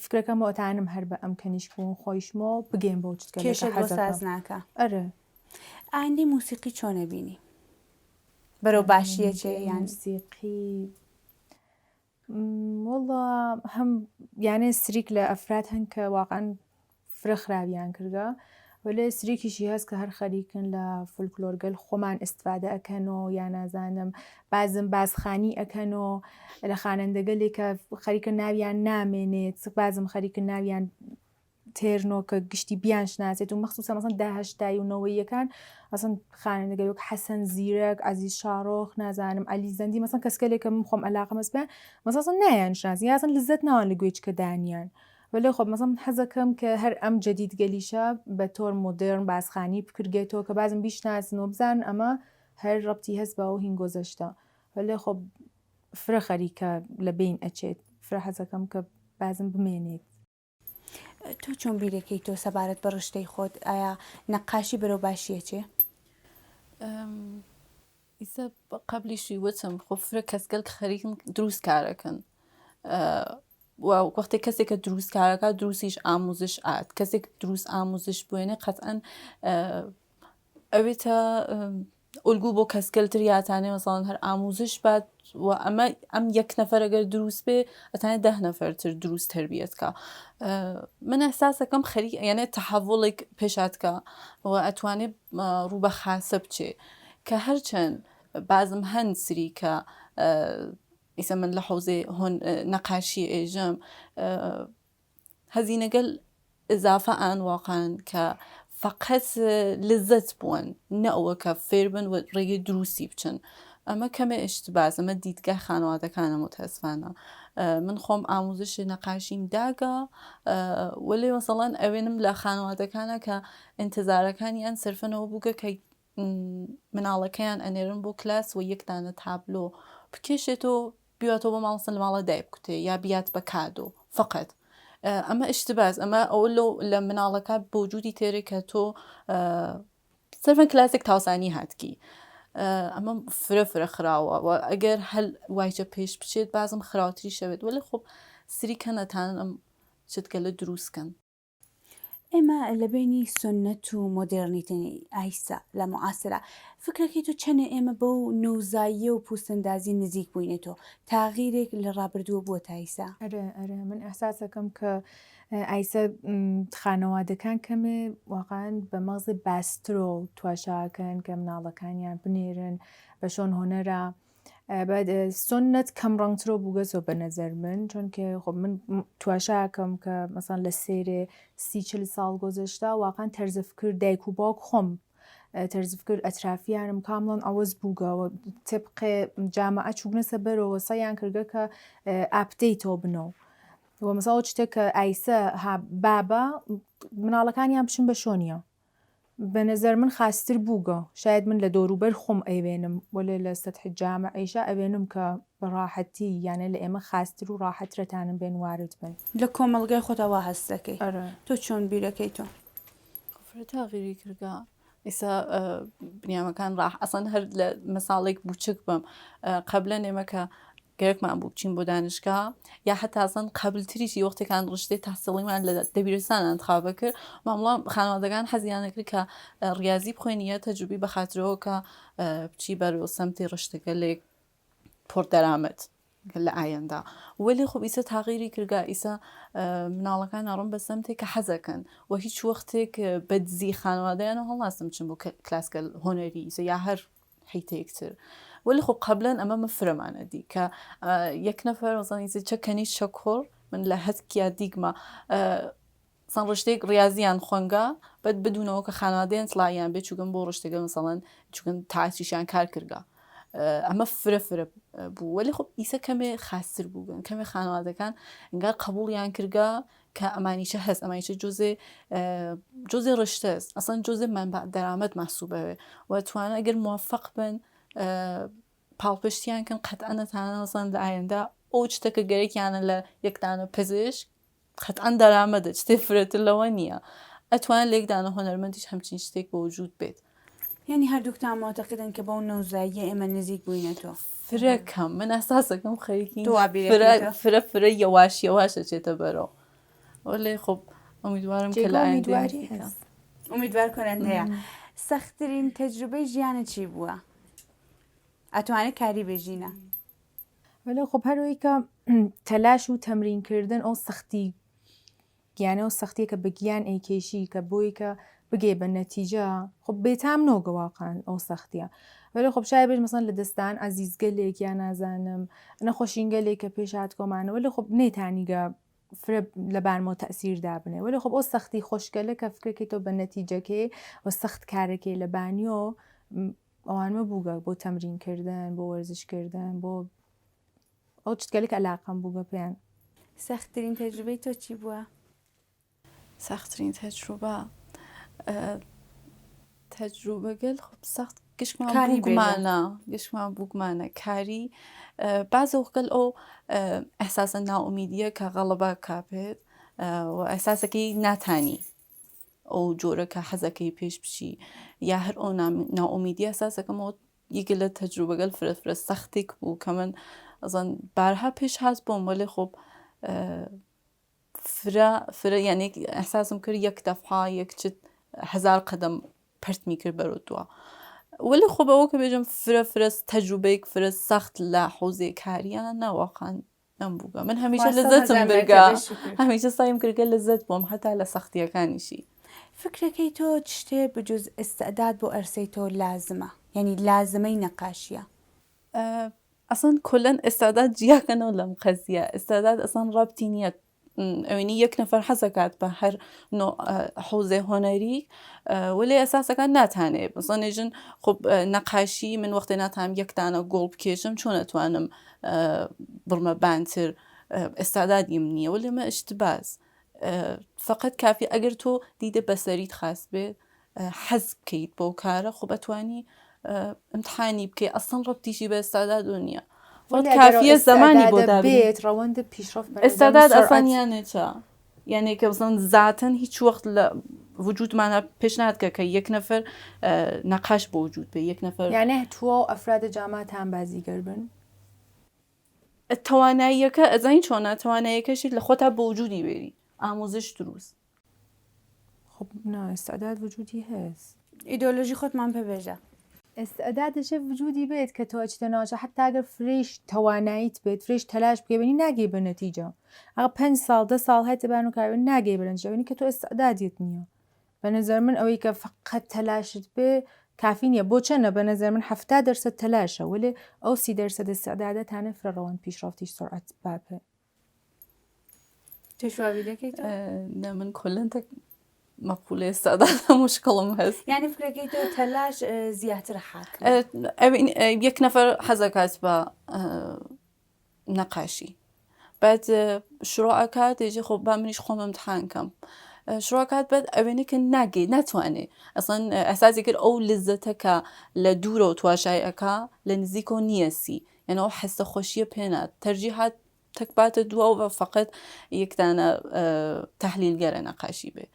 [SPEAKER 3] فکرەکەم بۆ ئەتانم هەر بە ئەم کەنیش بوون خۆیشمەوە بگەین بۆ چتگەل
[SPEAKER 1] کێشت بۆ ساز ناکە
[SPEAKER 3] ئەرە
[SPEAKER 1] ئایندەی موسیقی چۆنە بینی بەرەو باشیە چێ یان
[SPEAKER 3] موسیقی والله هم يعني سریک لە ئەفراد هەن کە واقعا فرە خراپیان کردە ولی سریکیشی هەست کە هەر خەریکن لە فولکلۆرگەل خۆمان ئیسفادە ئەکەنەوە یا نازانم بازم بازخانی ئەکەنەوە لە خوانندەگەلێک کە خەریکە ناویان نامێنێت بازم خەریکە ناویان تێرنۆ کە گشتی بیان شناسێت و مەخصوصا مەسەن داهەشتایی و نەوەیەکان ئەسن خوانندەگەلێک حەسەن زیرەک عەزیز شاڕۆخ نازانم عەلی زەندی مەسەن کەسکەلێک کە من خۆم ئەلاقەم هەست بێ مەسەن نایان شناسی یا ئەسن لەزەت ناوان لە گوێچکە دانیان ولی خۆ مەسەن حەزەکەم کە هەر ئەم جەدیدگەلیشە بە تۆر مۆدرن بازخانی بکرگێتەوە کە بازم بیشناسن و بزانن ئەمە هەر ڕەبتی هەست بە و هینگۆزەشتە ولی خۆ فرە خەریکە لە بین ئەچێت فرە حەزەکەم کە بازم بمێنێت.
[SPEAKER 1] تۆ چۆن بیرەکەی تۆ سەبارەت بە ڕشتەی خۆت ئایا نەقاشی بەرەو باشیە چێ؟
[SPEAKER 2] ئیسە قبلیشی وتم خۆ فرە کەسگەل خەریکن دروست کارەکەن وەختێک کەسێکە دروست کارەکە دروستیش ئاموزش ئات کەسێک دروست ئاموزش بوێنێ قەتەن ئەوێتە ئولگو بۆ کەسگەلتر یاتانێ مەسەڵەن هەر ئاموزش بات و ئەمە ئەم یەک نەفەر ئەگەر دروست بێ ئەتانێت 10 نەفەرتر دروست تربیەتکە من ئەحساسەکەم خەریک یانێ تەحەڤوڵێک پێشاتکە و ئەتوانێت ڕوو بە خاسە بچێ کە هەرچەند بازم هەند سری کە ئیسە من لە حوزێ نەقاشی ئێژەم هەزینەگەل ئضافە ئان واقعاً کە فقط لذت بوون نه ئەوە کە فێر بن و ڕێگەی دروستی بچن ئەمە کەمە ئیشتباز ئەمە دیدگە خانەوادەکانە متەسفانە من خۆم ئاموزش نەقاشیم داگە ولی مەسەڵەن ئەوێنم لە خانەوادەکانە کە ئینتزارەکانیان سرفنەوە بووگە کە مناڵەکەیان ئەنێرن بۆ کلاس و یەکدانە تابلۆ بکێشێتەوە بیاتەوە بە ماڵسن لە ماڵە دای بکوتێ یا بیات بە کادۆ فقط ئەمە ئیشتباز ئەمە ئەوە لە مناڵەکە بۆجودی تێرێک کە تۆ سەرفەن کلاسێک تاوسانی هاتکی ئەمە فرە خراوە و ئەگەر هەل وایجە پێش بچێت بازم خراوتری شەوێت ولی خۆ سری کەنەتان ئەم شتگەلە دروستکەن.
[SPEAKER 1] ئێمە لە بینی سنەت و مۆدرنیتنی ئایسا لە معاسرە فکرەکەی تۆ چەنە ئێمە بەو نوزاییە و پوستەندازی نزیک بووینێتەوە تاغیرێک لە ڕابردووە بووە ئایسا؟
[SPEAKER 3] ئەرە من ئەحساسەکەم کە ئایسا خانەوادەکان کەمێ واقعاً بە مەغزی باسترۆ تواشاکەن کە مناڵەکانیان بنێرن بە شۆن هۆنەرە سنت کەم ڕەنگترۆ بووگەزۆ بە نەزەر من چونکە خۆ من تواشاکەم کە مەسەڵەن لە سێرێ 30-40 ساڵ گۆزەشتا واقعاً تەرزفکرد دایک و باوک خۆم تەرزفکرد ئەترافیانم کامڵەن ئەوەز بووگەوە تبقێ جامعە چوبنە سەبەرەوە سەیان کردگە کە ئاپدەیتەوە بنەوە وە مەساڵ شتێک کە ئایسە بابە مناڵەکانیان بچن بە شۆنیە بە نەزەر من خاستر بووگە شاید من لە دۆروبەر خۆم ئەیوێنم وەلێ لە سەتح جامعەیشە ئەوێنم کە بەڕاحەتی یانە لە ئێمە خاستر و ڕاحەترەتانم بێن وارد بن
[SPEAKER 1] لە کۆمەڵگای خۆتەوە هەستەکەی تۆ چۆن بیرەکەی تۆ؟
[SPEAKER 2] فرە تاغیری کردگە ئێستا بنیامەکان ڕاح ئەسەن هەر لە مەساڵێک بچک بم قبلە نێمەکە گەرەکمان بوو بچین بۆ دانشگا یا حتازن قبلتریشی وەختێکان ڕشتەی تەحسیڵیمان لە دەبیرستان انتخابە کرد مامڵە خانەوادەکان حەزیانە کرد کە ڕیاضی بخوێنیە تەجروبی بەخاترەوە کە بچی بەرەو سەمتی ڕشتەگەلێک پۆر دەرامەت لە ئایندا ولی خۆ ئیسە تاغیری کردگا ئیسە مناڵەکان ئەڕۆن بە سەمتێک کە حەزەکەن و هیچ وەختێک بەدزی خانەوادەیانە هەڵناستم بچن بۆ کلاسگەل هۆنەری ئیسە یا هەر حیتەیەکتر ولی خۆ قبلەن ئەمە مەفرەمانە دی کە یەک نەفەر وەزانیزی چەکەنی شەکۆڕ من لە هەتکیا دیگمە سان ڕشتێک ڕاضیان خۆنگا بەد بدونەوە کە خانوادەیان سڵایان بێ چووگەن بۆ ڕشتەکە مەسەڵەن چووگەن تاچیشیان کار کردگا ئەمە فرە بوو ولی خۆ ئیسە کەمێ خاستر بووگەن کەمێ خانوادەکان ئەنگار قبوڵیان کردگا کە ئەمانیشە هەست ئەمانیشە جۆزێ ڕشتەست ئەسەن جۆزێ منبع دەرامەت مەحسوبەوێ و توانە ئەگەر موفق بن پاڵپشتیان کەن قەتعەن ئەتانە مەسەڵەن لە ئایندا ئەو شتەکە گەرەکیانە لە یەکدانە پزیشک قەتعەن دەرامەدە شتێ فرەتر لەوە نییە ئەتوانە لە یەکدانە هۆنەرمەندیش هەمچین شتێک بە وجود بێت
[SPEAKER 1] یعنی هەردووکتان معتەقدن کە بەو نەوزاییە ئێمە نزیک بووینەتەوە
[SPEAKER 2] فرەکەم من ئەساسەکەم خەریکی فرە یەواش یەواشە چێتە بەرەو وەلێ خۆ ئومیدوارم کە لە ئایندە
[SPEAKER 1] ئومیدوار کۆرەندەیە سەختترین تەجروبەی ژیانە چی بووە؟ ئەتوانێت کاری بێژینە؟
[SPEAKER 3] ولی خب هەروەی کە تەلاش و تەمرینکردن ئەو سەختی گیانە و سەختیە کە بگیان ئەیکێشی کە بۆی کە بگێ بە نەتیجە خب بێتام نۆگەواقعان ئەو سەختیە ولی خب شای بێت مەسەن لە دەستان ئازیزگەلێک یان نازانم نەخۆشینگەلێک کە پێش هاتکۆمانە ولی خب نێتانیگە فرە لە بارمەوە تەسیردا بنێ ولی خب ئەو سەختی خۆشگەلە کە فکرێکی تۆ بە نەتیجەکەی و سەخت کارێکی لە بانیۆ ئەوانمە بووگە بۆ تەمرینکردن بۆ وەرزشکردن بۆ ئەو چتگەلێک علاقەم بووگە پێیان
[SPEAKER 1] سەختترین تەجروبەی تۆ چی بووە؟
[SPEAKER 2] سەختترین تەجروبەگەل خب سەخت گشتمان بووگمانە کاری بعض وقت ئەو ئەحساسە ناومیدیە کە غەڵەبە کاپێت و ئەحساسەکەی ناتانی ئەو جۆرە کە حەزەکەی پێش بچی یا هەر ئەو ناومیدی ئەحساسەکەمەوە یەکێ لە تەجروبەگەل فرە سەختێک بوو کە من ئەزان بارها پێش هات بۆم ولی خب فرە یعنی ئەحساسم کرد یەک دەفعا یەک چت 1000 قەدەم پرتمی کرد بەرەو دووە ولی خب ئەوە کە بێژم فرە تەجروبەیەک فرە سەخت لە حوزێ کاریان ناواقعان ئەم بووگە من هەمیشە لەزەتم برگا هەمیشە سایم کردگە لەزەت بۆم هەتا لە سەختیەکانیشی
[SPEAKER 1] فکرەکەی تۆ شتێ بجوز ئێستعداد بۆ ئەرسەی تۆ لازمە یعنی لازمەی نەقاشیە
[SPEAKER 2] ئەسڵەن کۆلەن ئێستاداد جیاکەنەوە لەم قەزیە ئێستاداد ئەسڵەن ڕابتی نییە ئەوێنی یەک نەفەر حەزەکات بە هەر حوزێ هۆنەری ولی ئەساسەکان ناتانێت بزانێژن خب نەقاشی من وەختێ ناتام یەکتانە گۆڵ بکێشم چۆن ئەتوانم بڕمە بانتر ئێستادادیم نییە ولی مە ئشتباز فقط کافی ئەگەر تۆ دیدە بەسەریت خاست بێت حەز بکەیت بۆ کارە خب ئەتوانی امتحانی بکەی ئەسڵ ڕبتیشی بە ئێستاداد نییە کافیە زمانی بۆ
[SPEAKER 3] دابێت ڕەوەندە پیشرفت
[SPEAKER 2] ئێستاداد ئەسانیانێتە یعنی کە بزن زاتن هیچ وەخت لە وجودمانە پێش ناتکە کە یەک نەفەر نەقاش بۆ وجود بێ یەک نەفەر
[SPEAKER 3] یانە تووە و ئەفرادە جامات هەم بازیگەر بن
[SPEAKER 2] تواناییەکە ئەزین چۆنە توانایەکەشی لە خۆتا بۆ وجودی بێری ئامۆزش دروست
[SPEAKER 3] خب نا ئێستاداد وجودی هەست
[SPEAKER 1] ئیدۆلۆژی خۆتمان پێبێژە
[SPEAKER 3] ئێستادادەشە وجودی بێت کە تۆ ئەچتەناوچە حتا ئەگەر فرێش تواناییت بێت فرێش تەلاش بکەبنی ناگەی بە نەتیجە ئەگە 5 ساڵ 10 ساڵ هەیە بان و کاربن ناگەی بەرەنجەوەنی کە تۆ ئێستادادیت نییە بە نەزەر من ئەوەی کە فقط تەلاشت بێ کافی نییە بۆ چەنە بە نەزەر من 70% تەلاشە ولی ئەو 30% ئێستادادەتانە فرەڕەوەن پیشرفتیش سرعت باپێ
[SPEAKER 1] تشواوی دەکەیت
[SPEAKER 2] من کۆلەن مەقولە ئێستاداد مشکڵم هەست
[SPEAKER 1] یعنی فکرەکەی تۆ تەلاش زیاتر حاکم
[SPEAKER 2] یەک نەفەر حەزەکات بە نەقاشی بعد شروعەکات دێژی خۆ با منیش خۆم امتحان کەم شروعەکات بەد ئەوێنە کە ناگەی ناتوانێت ئەسڵەن ئەساسی کرد ئەو لزەتەکە لە دوورە و تواشایەکە لە نزیکۆ نیەسی یعنی ئەو حەسە خۆشیە پێنات تەرجیحات تەکباتە دووە و فقط یەکدانە تەحلیلگەرە نەقاشی بێ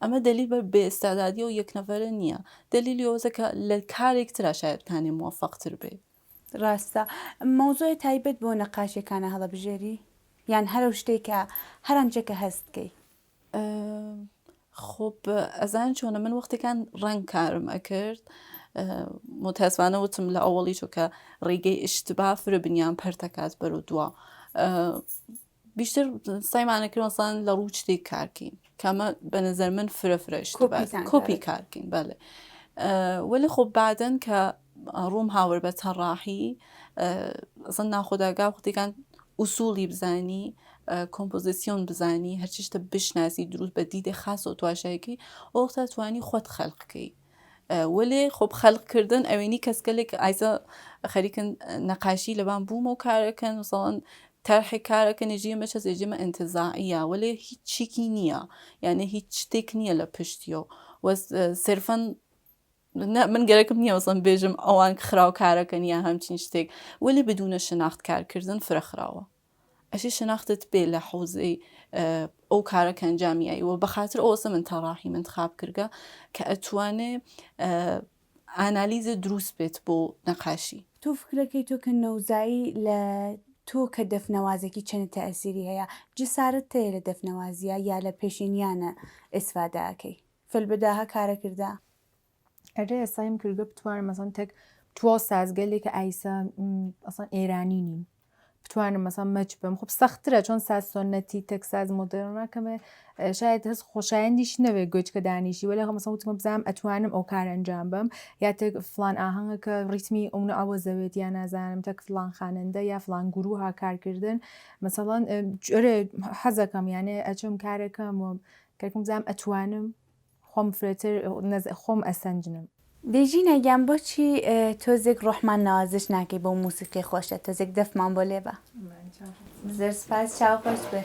[SPEAKER 2] ئەمە دلیل بە بێئێستادادی و یەک نەفەرە نییە دلیلی ئەوەکە لە کارێک ترا شاید بتانێ موفقتر بێ
[SPEAKER 1] ڕاستە مەوزۆی تایبەت بۆ نەقاشیەکانە هەڵەبژێری یان هەرو شتێکە هەرانچێکە هەستکەی
[SPEAKER 2] خب ئەزان چۆنە من وەختێکان ڕنگ کارم ئەکرد متاسفانە وتم لە ئەوڵی چۆکە ڕێگەی ئشتبا فرە بنیان پەرتەکات بەرەو دووە بیشتر سایمانە کردوەسان لە ڕوو شتێک کارکەین کەمە بە نظر من فرەش کۆپی کارکەین بەڵێ ولی خب بعدن کە ڕووم هاور بە تەڕاحی ئەسڵ ناخۆداگا وختێکان ئوسوڵی بزانی کۆمپۆزیسیۆن بزانی هەرچی شتە بشناسی دروست بە دیدە خاص و تواشایەکی ئەوەختە توانی خۆت خەڵقکەی ولی خب خەڵقکردن ئەوێنی کەسکەلێک ئایزە خەریکن نەقاشی لەبان بوومە و کارەکەن وسەڵەن تەرحی کارەکە نێژیە مەچە زێژیمە ئەنتزاعیە ولی هیچ چیکی نییە یعنی هیچ شتێک نییە لە پشتیۆ سرفەن من گەرەکم نییە وەسم بێژم ئەوان خراو کارەکە نیە هەمچین شتێک ولی بدونە شناخت کارکردن فرەخراوە ئەشی شناختت بێ لە حوزەی ئەو کارەکە ئەنجامیایی و بەخاطر ئەوسە من تەڕاحی منتخاب کردگە کە ئەتوانێ ئانالیزە دروست بێت بۆ نەقاشی
[SPEAKER 1] تۆ فکرەکەی تۆ کە نەوزایی لە تۆ کە دەفنەوازێکی چەند تەئەسیری هەیە جسارت هەیە لە دەفنەوازیە یا لە پێشینیانە ئێسفاداکەی فلبداها کارە کردا
[SPEAKER 3] ئەرێ ئێسایم کردگە بتوانم مەسەن تەک تووە سازگەلێک کە ئایسا ئەسڵەن ئێرانی نین بتوانم مثلا مەچ بم خب سەخترە چۆن ساز سۆنەتی تەک ساز مۆدرنەکەمێ شاید هەست خۆشایەندیش نەوێت گوێچکە دانیشی وەلی مەسەڵ وتمە بزانم ئەتوانم ئەو کار ئەنجام بم یا تێک فلان ئاهەنگەکە ڕیتمی ئەوە ئەوە زەوێت یا نازانم تەک فلان خواننده یا فلان گروها کارکردن مەسەڵەن جۆرێ حەزەکەم یانێ ئەچم کارێکەم و کارکم بزانم ئەتوانم خۆم فرێتر خۆم ئەسەنجنم.
[SPEAKER 1] دێژینەگەم بۆچی تۆزێک ڕۆحمان نوازش ناکەی بۆ موسیقی خۆشە تۆزێک دەفمان بۆ لێ بە زۆر سپاس چاو خۆش بێ.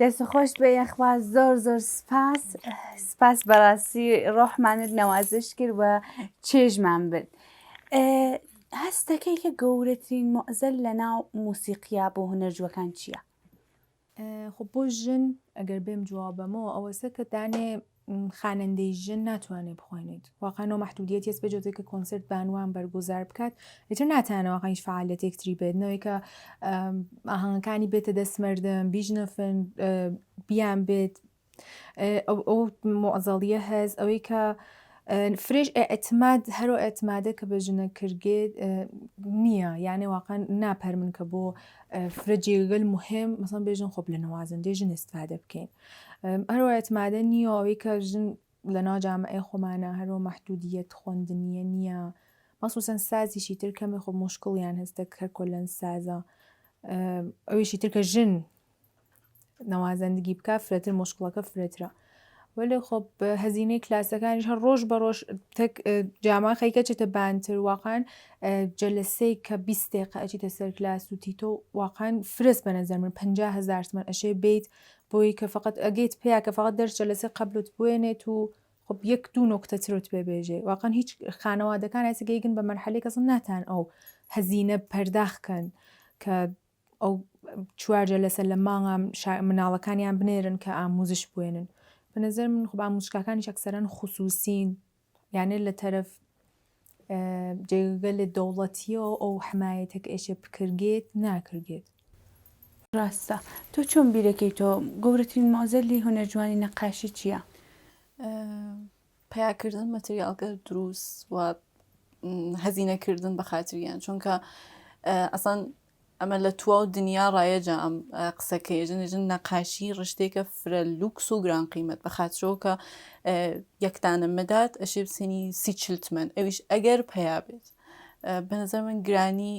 [SPEAKER 1] دەست خۆش بێ یەخوا زۆر زۆر سپاس بەڕاستی ڕۆحمانت نەوازش کرد و چێژمان برد. هەستەکەی کە گەورەترین مۆعزەل لە ناو موسیقیا بۆ هونەرجوەکان چییە؟
[SPEAKER 3] خۆ بۆ ژن ئەگەر بێم جوابەمەوە ئەوەسە کە دانێ خوانندەی ژن ناتوانێت بخوێنێت واقعەنەوە محدودیت هێز بەجۆ کە کۆنسرت بانوان بەرگوزار بکات ئیتر ناتوانەوە هیچ فعالیەتێکتری بێتنەوەی کە ئاهەنگەکانی بێتە دەستمەردن بیژنەفن بیان بێت ئەو مۆعزەڵیە هەز ئەوەی کە فرێژ ئەعتماد هەرۆ ئەعتمادە کە بە ژنە کردێت نییە یانێ واقعا ناپەرمن کە بۆ فرەجێگەل مهم مەسەڵەن بێژن خۆب لە نەوازندەی ژن استفادە بکەین هەرۆ ئەعتمادە نییە ئەوەی کە ژن لە ناو جامعەی خۆمانە هەرۆ محدودیت خوێندنیە نییە مەخسوسەن سازیشی تر کەمێ خۆ مشکڵیان هەستە هەر کۆلەن سازە ئەویشی تر کە ژن نەوازەندگی بکە فرەتر مشکڵەکە فرەترە ولی خب هزینه کلاسەکانیش هەر ڕۆژ بە ڕۆژ جاما خەیکە چێتە بانتر واقعا جەلسەی کە 20 دقیقە ئەچیتە سەر کلاس و تیتۆ واقعا فرست بە نەزەر من 50,000 تومان ئەشێ بیت بۆی کە فقط ئەگەیت پێیا کە فقط دەرس جەلسە قبلت بوێنێت و خب یەک دوو نۆکتە ترت بێبێژێ واقعا هیچ خانەوادەکان ئەسگەیگن بە مەرحەلەی کەسم ناتان ئەو هەزینە پەرداخکەن کە ئەو 4 جەلسە لە ماڵە مناڵەکانیان بنێرن کە ئاموزش بوێنن بەنظر من خب ئاموزشکاکانیش ئەکسەرەن خصوصین یانێ لە تەرەف جێگە لە دەوڵەتیەوە ئەو حمایەتێک ئێشە بکرگێت ناکرگێت.
[SPEAKER 1] ڕاستە تۆ چۆن بیرەکەی تۆ گەورەترین مۆزەلی هونەرجوانی نەقاشی چییە؟
[SPEAKER 2] پیاکردن مەتریالگە دروست و هەزینەکردن بە خاتریان چونکە ئەسان ئەمە لە توا و دنیا ڕایەجا ئەم قسەکەیژن نەقاشی ڕشتێکە فرە لوکس و گران قیمت بە خاترەوە کە یەکدانم مدات ئەشێ بسێنی 40 من ئەویش ئەگەر پیا بێت بە نظر من گرانی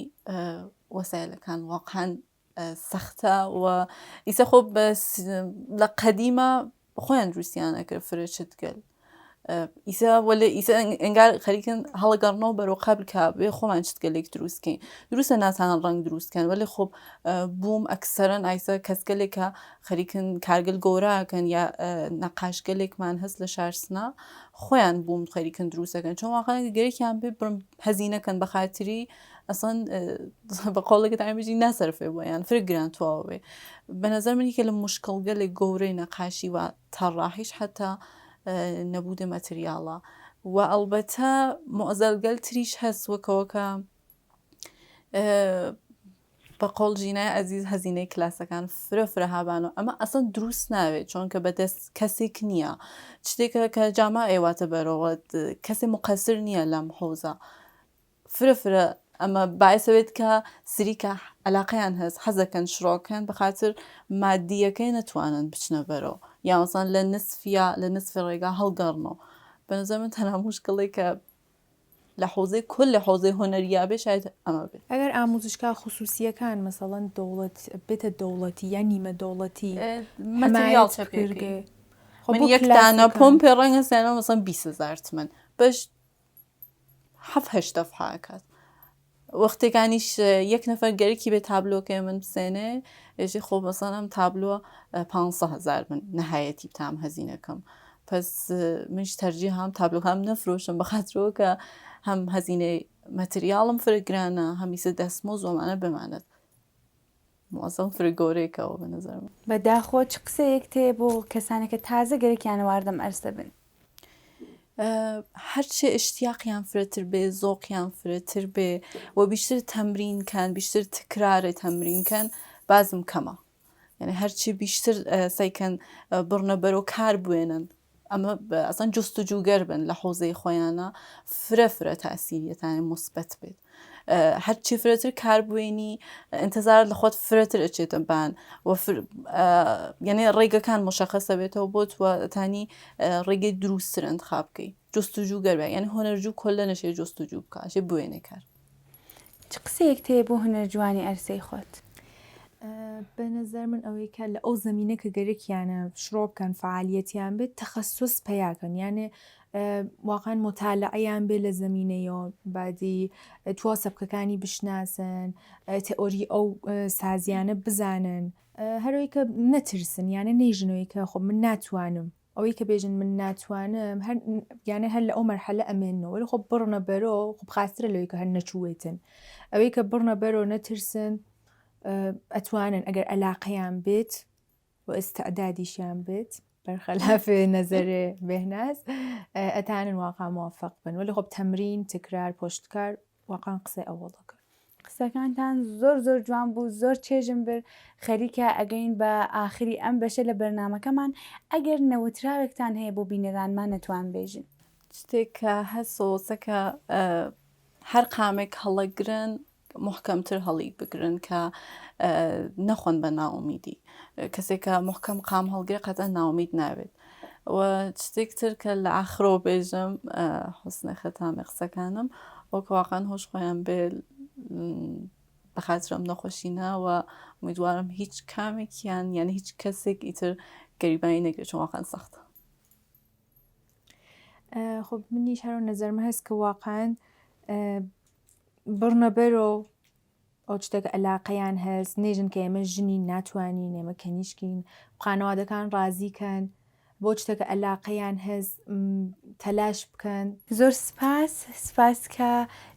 [SPEAKER 2] وەسایلەکان واقعاً سەختە و ئیسە خۆ لە قەدیمە خۆیان دروستیان ئەکرد فرەچتگەل ئیسا وەلێ ئیسا ئەنگار خەریکن هەڵەگەڕنەوە بەرەو قبل کە بێ خۆمان چتگەلێک دروستکەین دروستە ناتانە ڕنگ دروستکەن وەلی خۆب بووم ئەکسەرەن ئایسا کەسگەلێکە خەریکن کارگەل گۆراکەن یا نەقاشگەلێکمان هەست لە شارسنا خۆیان بووم خەریکن دروستەکەن چۆن واقعا گەرێکیان بێ بڕم هەزینەکەن بە خاتری ئەسان بە قۆڵێکە تامیژی ناسەرفێ بۆ یان فرق گران تواوێ بە نەزەر منی کە لە مشکڵگەلێک گەورەی نەقاشی و تەڕاحیش حتا نەبوودە مەتریاڵە و ئەلبەتە مۆزەلگەل تریش هەست وەکەوەکە بە قۆڵ ژینای ئەزیز هەزینەی کلاسەکان فرە هابانەوە ئەمە ئەسڵ دروست ناوێت چۆن کە بەدەست کەسێک نییە شتێکە کە جاما ئێواتە بەرەوە کەسێ مقەسر نییە لەم حوزە فرە ئەمە باعثەوێت کە سریکە علاقەیان هەست حەزەکەن شڕۆکەن بە خاطر مادیەکەی نەتوانن بچنە بەرەوە یاوەسان لە نسفی ڕێگا هەڵگەڕنەوە بەنظر من تەنها موشکڵی کە لە حوزەی کل لە حوزەی هۆنەریابێ شاید ئەمە بێت
[SPEAKER 3] ئەگەر ئاموزشکا خصوصیەکان مەسەڵەن دەوڵەت بێتە دەوڵەتی یا نیمە دەوڵەتی
[SPEAKER 2] مەتریال چەپێرگێ من یەکدانە پۆمپێ ڕەنگە سێنەوە مەسەڵەن 20,000 تمەن بەش 7-8 دەفعاکات وەختێکانیش یەک نەفەر گەرەکی بێ تابلۆکەی من بسێنێ ئێژی خۆ مەسەڵەن تابلۆ 500,000 من نەهایەتی بتام هەزینەکەم پس منش تەرجیح هەم تابلۆکەم نەفرۆشم بە خاطرەوە کە هەم هەزینەی مەتریاڵم فرە گرانە هەمیسە دەستمۆ زۆمانە بمانێت موازم فرە گەورەیەکەوە بە نەزەر من
[SPEAKER 1] بەداخۆ چ قسەیەک تێ بۆ کەسانێکە تازە گەرەکیانە واردەم ئەرسە بن
[SPEAKER 2] هەرچێ اشتیاقیان فرەتر بێ زۆقیان فرەتر بێ و بیشتر تەمرینکەن بیشتر تکرارێ تەمرینکەن بازم کەمە یعنی هەرچی بیشتر سەیکەن بڕنە بەرەو کار بوێنن ئەمە ئەسان جستوجوگەر بن لە حوزەی خۆیانە فرە تاسیریەتانی مثبت بێت هەرچی فرەتر کاربوێنی ئینتزار لە خۆت فرەتر ئەچێتە بان یعنی ڕێگەکان مشەخەسە بێتەوە بۆ توانانی ڕێگەی دروستتر انتخاب بکەی جستوجوگەر بێ یعنی هۆنەرجوو کۆلە نەشێ جستوجو بکە ئەشێ بوێنێ کار
[SPEAKER 1] چ قسەیەک تێ بۆ هونەرجوانی ئەرسەی خۆت
[SPEAKER 3] بە نظر من ئەوەی کە لە ئەو زمینە کە گەرەکیانە شڕۆ بکەن فعالیەتیان بێت تەخەسوس پیاکەن یانێ واقعا مطالعەیان بێ لە زمینەیەوە بعدی توا سەبکەکانی بشناسن تئۆری ئەو سازیانە بزانن هەروەی کە نەترسن یانە نەیژنەوەی کە خۆ من ناتوانم ئەوەی کە بێژن من ناتوانم یانە هەر لە ئەو مەرحەلە ئەمێنەوە ولی خۆ بڕنە بەرەوە خۆ خاسترە لەوەی کە هەر نەچوێتن ئەوەی کە بڕنە بەرەوە نەترسن ئەتوانن ئەگەر علاقەیان بێت و ئستعدادیشیان بێت بەرخەلافێ نەزەرێ بێهناز ئەتانن واقع موافق بن ولی خۆ تەمرین تکرار پۆشتکار واقعا قسەی ئەوڵەکە
[SPEAKER 1] قسەکانتان زۆر جوان بوو زۆر چێژم برد خەریکە ئەگەین بە ئاخری ئەم بەشە لە بەرنامەکەمان ئەگەر نەوتراوێکتان هەیە بۆ بینەرانمان نەتوان بێژن
[SPEAKER 2] شتێککە هەسۆسەکە هەر قامێک هەڵەگرن محکەمتر هەڵی بگرن کە نەخۆن بە ناومیدی کەسێکە محکەم قام هەڵگرێ قەتە ناومید ناوێت و شتێکتر کە لە ئاخرۆ بێژم حوسنە خەتامی قسەکانم وەکە واقعاً هۆش خۆیان بێ بە خاترم نەخۆشینەوە امیدوارم هیچ کامێکیان یعنی هیچ کەسێک ئیتر گەریبانی نەگرێت چون واقعاً سەختە
[SPEAKER 3] خۆ منیش هەرو نەزەرمە هەست کە واقعاً بڕنە بەرەوە ئەو شتێک علاقەیان هەست نێژن کە ئێمە ژنی ناتوانین ئێمە کەنیشکین خانەوادەکان ڕازیکەن بۆ شتێکە علاقەیان هەست تەلاش بکەن.
[SPEAKER 1] زۆر سپاس کە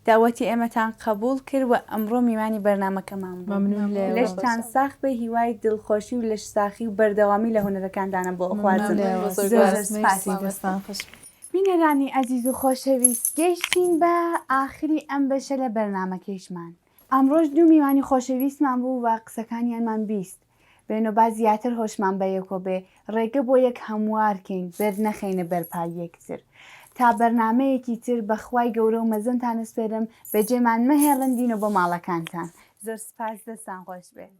[SPEAKER 1] داوەتی ئێمەتان قبول کرد و ئەمڕۆ میوانی بەرنامەکەمان بوو.
[SPEAKER 3] مەمنون لێوە.
[SPEAKER 1] لەشتان ساخت بە هیوای دڵخۆشی و لەش ساخی و بەردەوامی لە هونەرەکاندانە بۆ خوازم. بینەرانی ئەزیز و خۆشەویست گەیشتین بە ئاخری ئەم بەشە لە بەرنامەکەیشمان. ئەمڕۆژ دوو میوانی خۆشەویستمان بوو و قسەکانیانمان بیست. بێنەبا زیاتر هۆشمان بەیەکۆ بێ ڕێگە بۆ یەک هەموارکەین بەر نەخەینە بەرپای یەکتر. تا بەرنمەیەکی تر بەخوای گەورە و مەزنتان سپێرم بەجێمان مەهێڵندینە بۆ ماڵەکانتان. زۆر سپاس دەستان خۆش بێت.